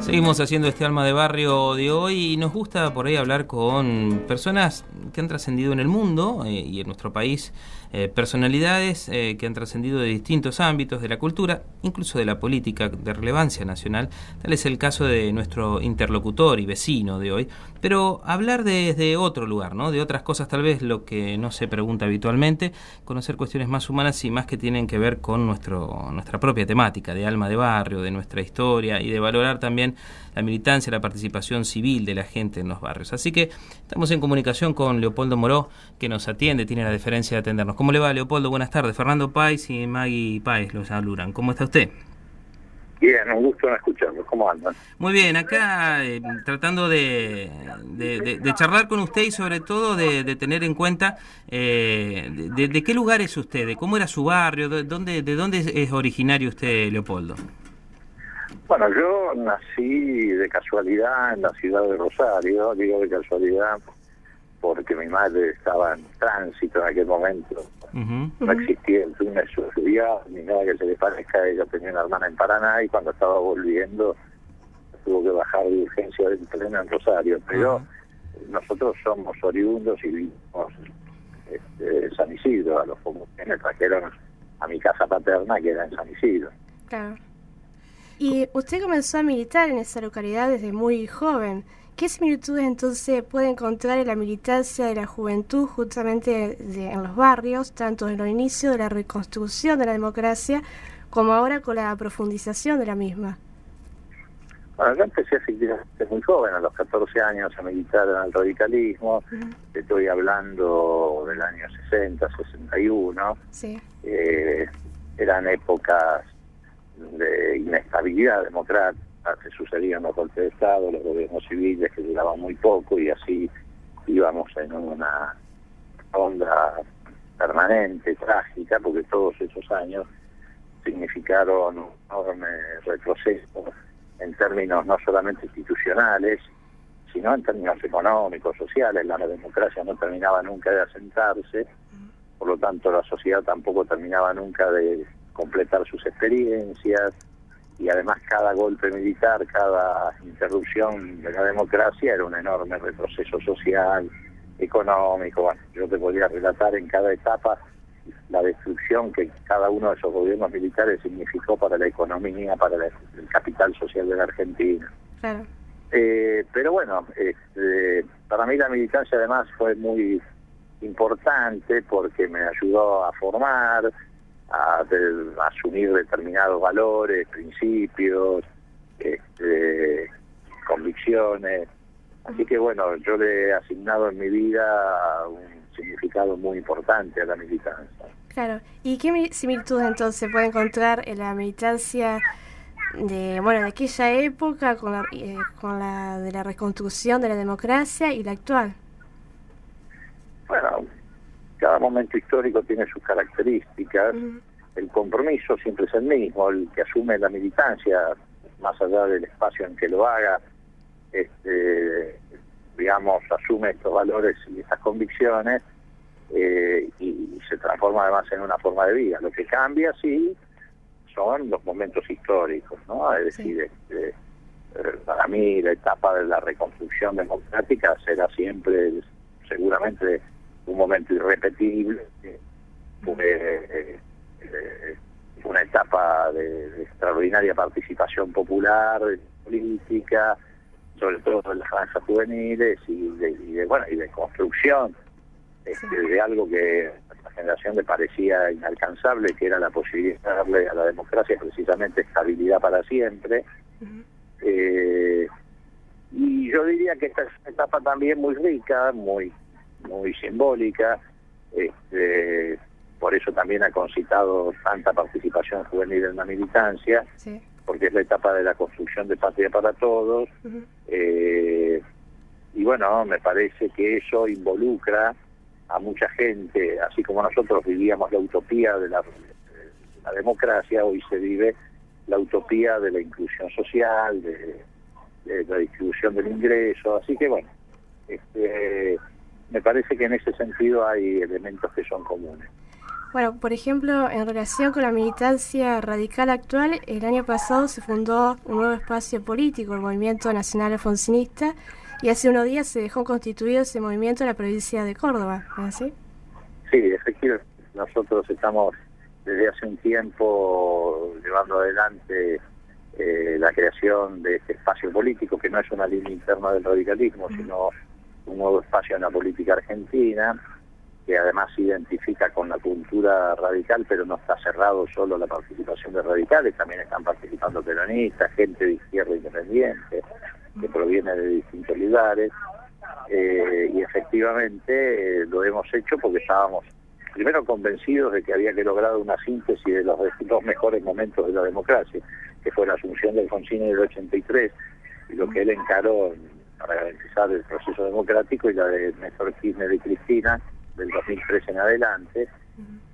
Seguimos haciendo este Alma de Barrio de hoy y nos gusta por ahí hablar con personas que han trascendido en el mundo y en nuestro país, personalidades que han trascendido de distintos ámbitos de la cultura, incluso de la política de relevancia nacional. Tal es el caso de nuestro interlocutor y vecino de hoy, pero hablar desde otro lugar, ¿no? De otras cosas tal vez lo que no se pregunta habitualmente, conocer cuestiones más humanas y más que tienen que ver con nuestra propia temática de Alma de Barrio, de nuestra historia y de valorar también la militancia, la participación civil de la gente en los barrios. Así que estamos en comunicación con Leopoldo Moró, que nos atiende, tiene la deferencia de atendernos. ¿Cómo le va, Leopoldo? Buenas tardes. Fernando Páez y Maggie Páez los saludan. ¿Cómo está usted? Bien, un gusto en escucharlo. ¿Cómo andan? Muy bien, acá tratando de charlar con usted y sobre todo de tener en cuenta de qué lugar es usted, de cómo era su barrio, de dónde es originario usted, Leopoldo. Bueno, yo nací de casualidad en la ciudad de Rosario, digo de casualidad porque mi madre estaba en tránsito en aquel momento. No existía el túnel subsidiado ni nada que se le parezca. Ella tenía una hermana en Paraná y cuando estaba volviendo tuvo que bajar de urgencia del tren en Rosario. Pero nosotros somos oriundos y vivimos San Isidro. A los comunes me trajeron a mi casa paterna, que era en San Isidro. Claro. Y usted comenzó a militar en esa localidad desde muy joven. ¿Qué similitudes entonces puede encontrar en la militancia de la juventud justamente en los barrios, tanto en los inicios de la reconstrucción de la democracia como ahora con la profundización de la misma? Bueno, yo empecé efectivamente muy joven, a los 14 años, a militar en el radicalismo. Estoy hablando del año 60, 61. Sí. Eran épocas de inestabilidad democrática, se sucedían los golpes de Estado, los gobiernos civiles que duraban muy poco y así íbamos en una onda permanente, trágica, porque todos esos años significaron un enorme retroceso en términos no solamente institucionales, sino en términos económicos, sociales. La democracia no terminaba nunca de asentarse, por lo tanto la sociedad tampoco terminaba nunca de completar sus experiencias, y además cada golpe militar, cada interrupción de la democracia era un enorme retroceso social, económico. Bueno, yo te podría relatar en cada etapa la destrucción que cada uno de esos gobiernos militares significó para la economía, para el capital social de la Argentina. Claro. Pero bueno, para mí la militancia además fue muy importante porque me ayudó a formar, a asumir determinados valores, principios, convicciones. Así que bueno, yo le he asignado en mi vida un significado muy importante a la militancia. Claro. ¿Y qué similitudes entonces se puede encontrar en la militancia de aquella época con la de la reconstrucción de la democracia y la actual? Bueno, cada momento histórico tiene sus características. El compromiso siempre es el mismo, el que asume la militancia, más allá del espacio en que lo haga, digamos, asume estos valores y estas convicciones y se transforma además en una forma de vida. Lo que cambia, sí, son los momentos históricos, ¿no? Es decir, para mí la etapa de la reconstrucción democrática será siempre, seguramente, un momento irrepetible. Fue una etapa de extraordinaria participación popular, política, sobre todo en las franjas juveniles y de construcción de algo que a la generación le parecía inalcanzable, que era la posibilidad de darle a la democracia precisamente estabilidad para siempre. Y yo diría que esta es una etapa también muy rica, muy simbólica. Por eso también ha concitado tanta participación juvenil en la militancia, porque es la etapa de la construcción de patria para todos. Y bueno, me parece que eso involucra a mucha gente, así como nosotros vivíamos la utopía de la democracia, hoy se vive la utopía de la inclusión social, de la distribución del ingreso. Así que bueno, me parece que en ese sentido hay elementos que son comunes. Bueno, por ejemplo, en relación con la militancia radical actual, el año pasado se fundó un nuevo espacio político, el Movimiento Nacional Alfonsinista, y hace unos días se dejó constituido ese movimiento en la provincia de Córdoba, ¿no es así? Sí, efectivamente. Nosotros estamos desde hace un tiempo llevando adelante la creación de este espacio político, que no es una línea interna del radicalismo, sino un nuevo espacio en la política argentina, que además se identifica con la cultura radical, pero no está cerrado solo a la participación de radicales, también están participando peronistas, gente de izquierda independiente, que proviene de distintos lugares, y efectivamente lo hemos hecho porque estábamos primero convencidos de que había que lograr una síntesis de los dos mejores momentos de la democracia, que fue la asunción de Alfonsín en el 83 y lo que él encaró para garantizar el proceso democrático, y la de Néstor Kirchner y Cristina del 2003 en adelante,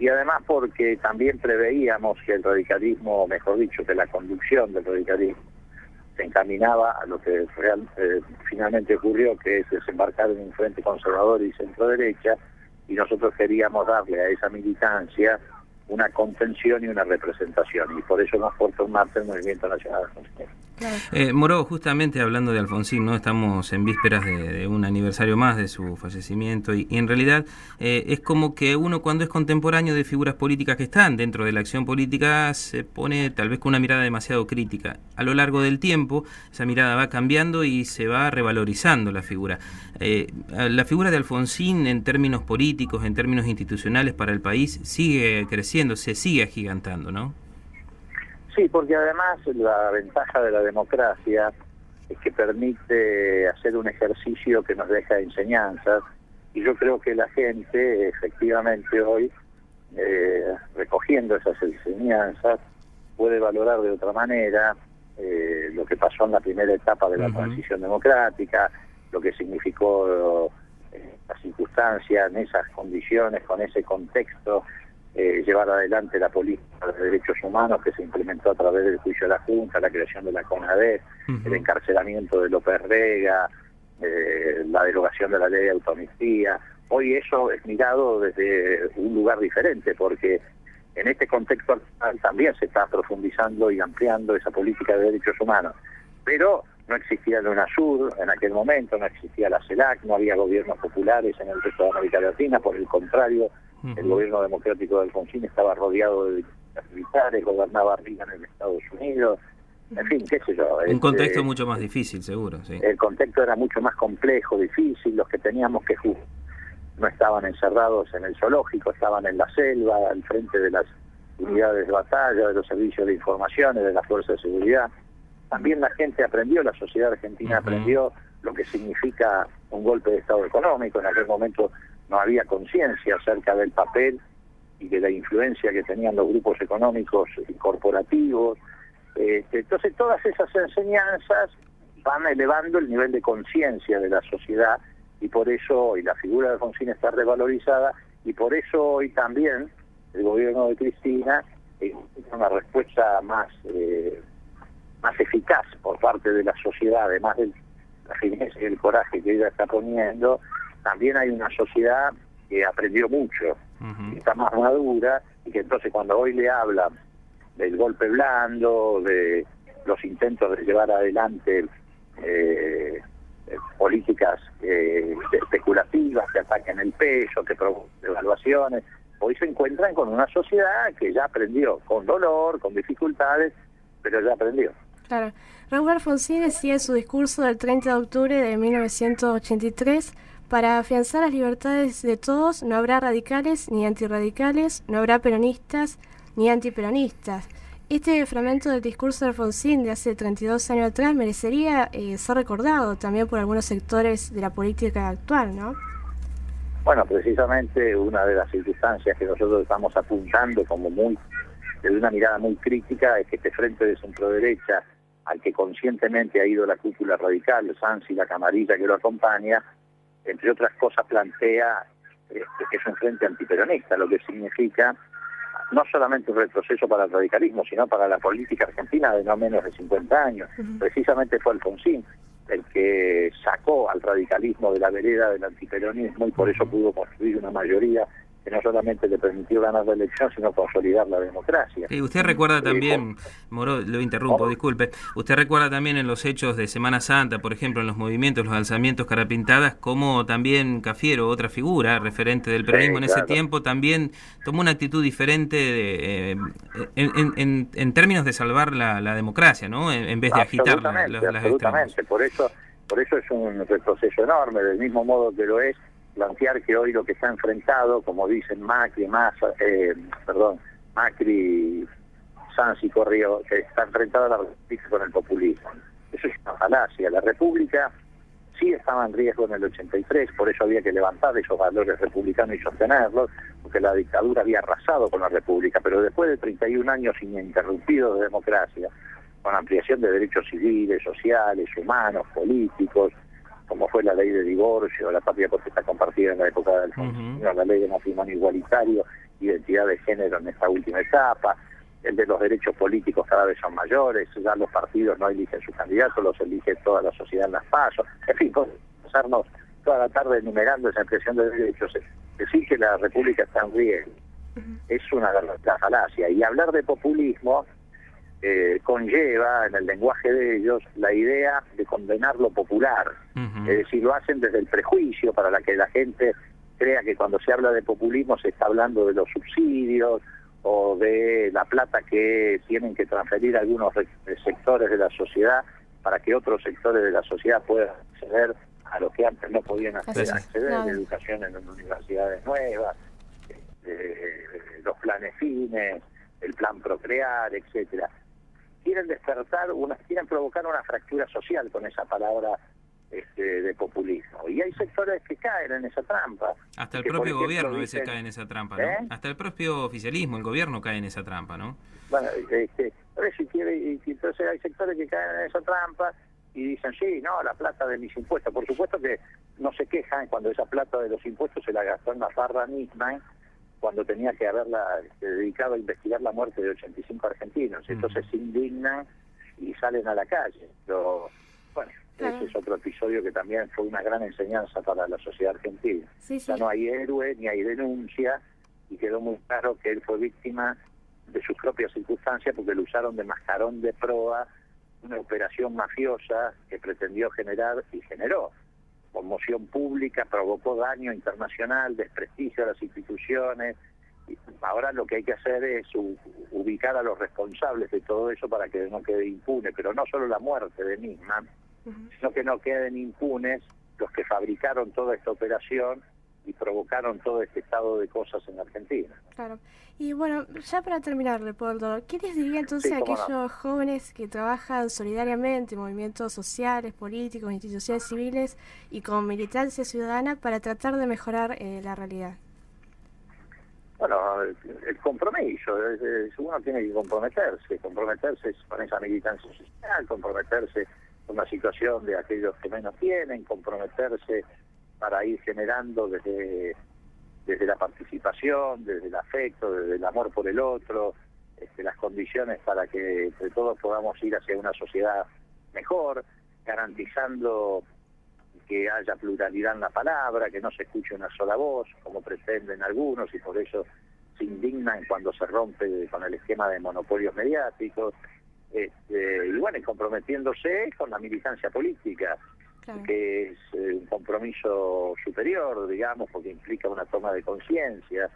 y además porque también preveíamos que el radicalismo, mejor dicho, que la conducción del radicalismo se encaminaba a lo que finalmente ocurrió, que es desembarcar en un frente conservador y centro-derecha, y nosotros queríamos darle a esa militancia una contención y una representación, y por eso nos portó en marcha el Movimiento Nacional Alfonsinista. Moró, justamente hablando de Alfonsín, ¿no? Estamos en vísperas de un aniversario más de su fallecimiento y en realidad es como que uno, cuando es contemporáneo de figuras políticas que están dentro de la acción política, se pone tal vez con una mirada demasiado crítica. A lo largo del tiempo esa mirada va cambiando y se va revalorizando la figura. La figura de Alfonsín en términos políticos, en términos institucionales para el país, sigue creciendo, se sigue agigantando, ¿no? Sí, porque además la ventaja de la democracia es que permite hacer un ejercicio que nos deja enseñanzas, y yo creo que la gente efectivamente hoy, recogiendo esas enseñanzas, puede valorar de otra manera lo que pasó en la primera etapa de la transición democrática, lo que significó la circunstancia en esas condiciones, con ese contexto, llevar adelante la política de derechos humanos que se implementó a través del juicio de la Junta, la creación de la CONADEP, el encarcelamiento de López Rega, la derogación de la ley de autoamnistía. Hoy eso es mirado desde un lugar diferente, porque en este contexto actual también se está profundizando y ampliando esa política de derechos humanos. Pero no existía la UNASUR en aquel momento, no existía la CELAC, no había gobiernos populares en el resto de América Latina, por el contrario, el gobierno democrático de Alfonsín estaba rodeado de militares, gobernaba Reagan en Estados Unidos, en fin, qué sé yo. Un contexto mucho más difícil, seguro, sí. El contexto era mucho más complejo, difícil, los que teníamos que jugar no estaban encerrados en el zoológico, estaban en la selva, al frente de las unidades de batalla, de los servicios de informaciones, de las fuerzas de seguridad. También la gente aprendió, la sociedad argentina aprendió lo que significa un golpe de Estado económico. En aquel momento no había conciencia acerca del papel y de la influencia que tenían los grupos económicos y corporativos. Entonces todas esas enseñanzas van elevando el nivel de conciencia de la sociedad, y por eso hoy la figura de Alfonsín está revalorizada, y por eso hoy también el gobierno de Cristina encuentra una respuesta más eficaz por parte de la sociedad, además de la firmeza y el coraje que ella está poniendo. También hay una sociedad que aprendió mucho, que está más madura, y que entonces cuando hoy le hablan del golpe blando, de los intentos de llevar adelante políticas especulativas que ataquen el peso, que provocan devaluaciones, hoy se encuentran con una sociedad que ya aprendió, con dolor, con dificultades, pero ya aprendió. Claro. Raúl Alfonsín decía en su discurso del 30 de octubre de 1983: para afianzar las libertades de todos no habrá radicales ni antirradicales, no habrá peronistas ni antiperonistas. Este fragmento del discurso de Alfonsín de hace 32 años atrás merecería ser recordado también por algunos sectores de la política actual, ¿no? Bueno, precisamente una de las circunstancias que nosotros estamos apuntando como desde una mirada muy crítica, es que este frente de centro-derecha, al que conscientemente ha ido la cúpula radical, Sanz y la camarilla que lo acompaña, entre otras cosas plantea que es un frente antiperonista, lo que significa no solamente un retroceso para el radicalismo, sino para la política argentina de no menos de 50 años. Precisamente fue Alfonsín el que sacó al radicalismo de la vereda del antiperonismo, y por eso pudo construir una mayoría que no solamente le permitió ganar la elección, sino consolidar la democracia. Y usted recuerda también, Moró, lo interrumpo, disculpe, usted recuerda también en los hechos de Semana Santa, por ejemplo, en los movimientos, los alzamientos, carapintadas, como también Cafiero, otra figura referente del peronismo en ese tiempo, también tomó una actitud diferente en términos de salvar la democracia, ¿no? En vez de agitar las absolutamente. Por eso es un retroceso enorme, del mismo modo que lo es plantear que hoy lo que está enfrentado, como dicen Macri, Sanz y Correo, que está enfrentada a la República con el populismo. Eso es una falacia. La República sí estaba en riesgo en el 83, por eso había que levantar esos valores republicanos y sostenerlos, porque la dictadura había arrasado con la República, pero después de 31 años ininterrumpidos de democracia, con ampliación de derechos civiles, sociales, humanos, políticos, como fue la ley de divorcio, la patria potestad compartida en la época de Alfonsín, la ley de matrimonio igualitario, identidad de género en esta última etapa, el de los derechos políticos cada vez son mayores, ya los partidos no eligen sus candidatos, los elige toda la sociedad en las PASO, en fin, pasarnos toda la tarde enumerando esa ampliación de derechos. Decir que la República está en riesgo es una verdadera falacia, y hablar de populismo conlleva en el lenguaje de ellos la idea de condenar lo popular, es decir, lo hacen desde el prejuicio para que la gente crea que cuando se habla de populismo se está hablando de los subsidios o de la plata que tienen que transferir algunos sectores de la sociedad para que otros sectores de la sociedad puedan acceder a lo que antes no podían acceder, la educación en universidades nuevas, los planes fines, el plan Procrear, etcétera. Quieren provocar una fractura social con esa palabra de populismo. Y hay sectores que caen en esa trampa. Hasta el propio gobierno a veces cae en esa trampa, ¿no? Hasta el propio oficialismo, el gobierno cae en esa trampa, ¿no? Bueno, entonces hay sectores que caen en esa trampa y dicen, sí, no, la plata de mis impuestos. Por supuesto que no se quejan cuando esa plata de los impuestos se la gastó en la farra misma, cuando tenía que haberla dedicado a investigar la muerte de 85 argentinos. Entonces se indignan y salen a la calle. Pero, bueno, ese es otro episodio que también fue una gran enseñanza para la sociedad argentina. Ya no hay héroe ni hay denuncia, y quedó muy claro que él fue víctima de sus propias circunstancias porque lo usaron de mascarón de proa, una operación mafiosa que pretendió generar y generó conmoción pública, provocó daño internacional, desprestigio a las instituciones. Y ahora lo que hay que hacer es ubicar a los responsables de todo eso para que no quede impune, pero no solo la muerte de Nisman, sino que no queden impunes los que fabricaron toda esta operación y provocaron todo este estado de cosas en Argentina. Claro. Y bueno, ya para terminar, Leopoldo, ¿qué les diría entonces a aquellos jóvenes que trabajan solidariamente en movimientos sociales, políticos, instituciones civiles y con militancia ciudadana para tratar de mejorar la realidad? Bueno, el compromiso, uno tiene que comprometerse con esa militancia social, comprometerse con la situación de aquellos que menos tienen, comprometerse para ir generando desde la participación, desde el afecto, desde el amor por el otro, las condiciones para que entre todos podamos ir hacia una sociedad mejor, garantizando que haya pluralidad en la palabra, que no se escuche una sola voz, como pretenden algunos, y por eso se indignan cuando se rompe con el esquema de monopolios mediáticos, y bueno, y comprometiéndose con la militancia política, que es un compromiso superior, digamos, porque implica una toma de conciencia.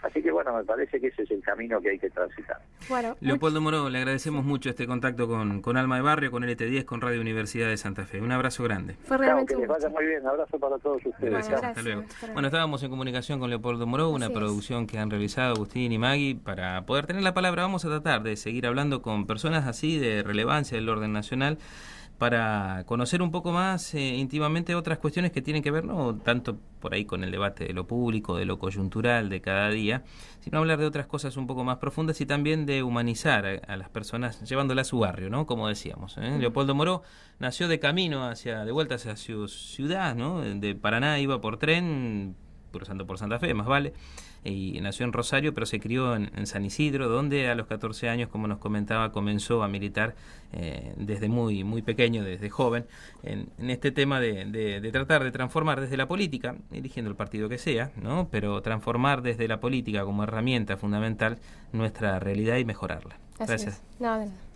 Así que bueno, me parece que ese es el camino que hay que transitar. Bueno, Leopoldo Moró, le agradecemos mucho este contacto con Alma de Barrio, con LT10, con Radio Universidad de Santa Fe. Un abrazo grande. Fue realmente que les vaya muy bien. Un abrazo para todos ustedes. Gracias. Hasta luego. Bueno, estábamos en comunicación con Leopoldo Moró, una producción que han realizado Agustín y Maggie para poder tener la palabra. Vamos a tratar de seguir hablando con personas así de relevancia del orden nacional, para conocer un poco más íntimamente otras cuestiones que tienen que ver no tanto por ahí con el debate de lo público, de lo coyuntural de cada día, sino hablar de otras cosas un poco más profundas y también de humanizar a las personas llevándolas a su barrio, ¿no? Como decíamos. Leopoldo Moró nació de camino de vuelta hacia su ciudad, ¿no? De Paraná, iba por tren, cruzando por Santa Fe, más vale, y nació en Rosario, pero se crió en San Isidro, donde a los 14 años, como nos comentaba, comenzó a militar desde muy pequeño, desde joven, en este tema de tratar de transformar desde la política, eligiendo el partido que sea, ¿no? Pero transformar desde la política como herramienta fundamental nuestra realidad y mejorarla. Gracias. No, de nada.